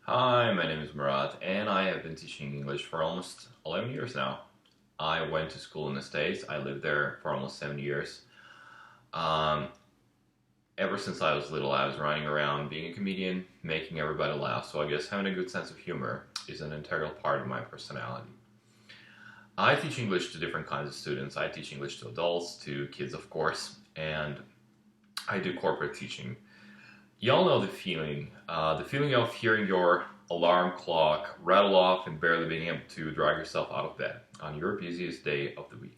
Hi, my name is Murat, and I have been teaching English for almost 11 years now. I went to school in the States. I lived there for almost 7 years. Um, Ever since I was little, I was running around being a comedian, making everybody laugh. So I guess having a good sense of humor is an integral part of my personality. I teach English to different kinds of students. I teach English to adults, to kids, of course, and I do corporate teaching. Y'all know the feeling of hearing your alarm clock rattle off and barely being able to drag yourself out of bed on your busiest day of the week.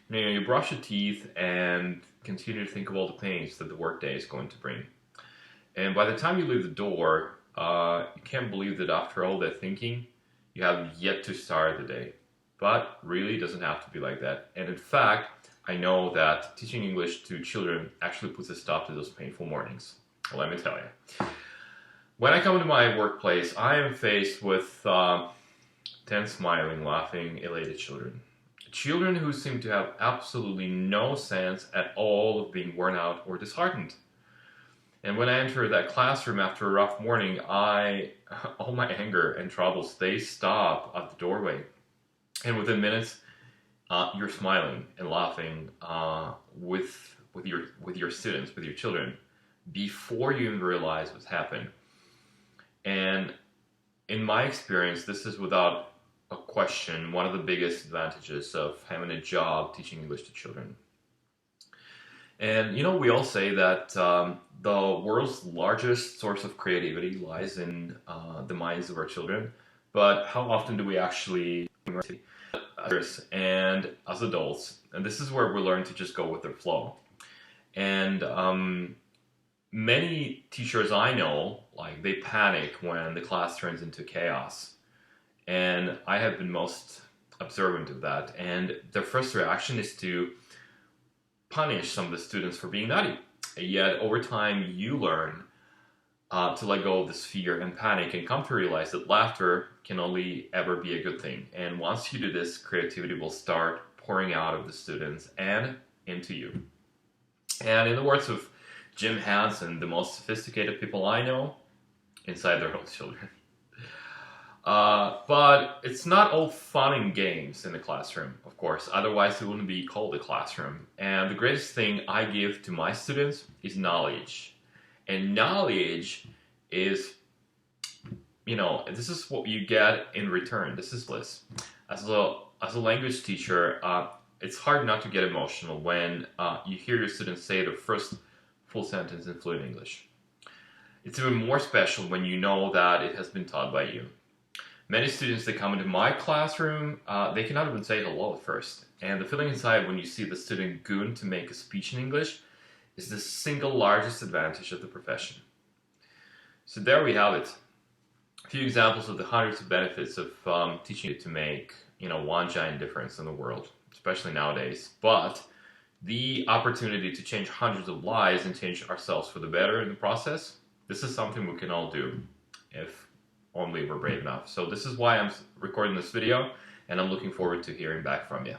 You brush your teeth and continue to think of all the things that the workday is going to bring. And by the time you leave the door, you can't believe that after all that thinking, you have yet to start the day. But really, it doesn't have to be like that. And in fact, I know that teaching English to children actually puts a stop to those painful mornings. Let me tell you. When I come to my workplace, I am faced with 10 smiling, laughing, elated children. Children who seem to have absolutely no sense at all of being worn out or disheartened. And when I enter that classroom after a rough morning, all my anger and troubles, they stop at the doorway. And within minutes, you're smiling and laughing with your students, with your children, before you even realize what's happened. And in my experience, this is without a question one of the biggest advantages of having a job teaching English to children. And we all say that the world's largest source of creativity lies in the minds of our children, but how often do we actually and as adults? And this is where we learn to just go with the flow. And many teachers I know, they panic when the class turns into chaos. And I have been most observant of that. And their first reaction is to punish some of the students for being naughty. Yet over time, you learn to let go of this fear and panic and come to realize that laughter can only ever be a good thing. And once you do this, creativity will start pouring out of the students and into you. And in the words of Jim Hansen, the most sophisticated people I know, inside their own children. But it's not all fun and games in the classroom, of course. Otherwise, it wouldn't be called a classroom. And the greatest thing I give to my students is knowledge. And knowledge is, this is what you get in return. This is bliss. As a language teacher, it's hard not to get emotional when you hear your students say their first full sentence in fluent English. It's even more special when you know that it has been taught by you. Many students that come into my classroom, they cannot even say hello at first. And the feeling inside when you see the student goon to make a speech in English is the single largest advantage of the profession. So there we have it. A few examples of the hundreds of benefits of teaching to make, one giant difference in the world, especially nowadays. But the opportunity to change hundreds of lives and change ourselves for the better in the process, this is something we can all do if only we're brave enough. So this is why I'm recording this video, and I'm looking forward to hearing back from you.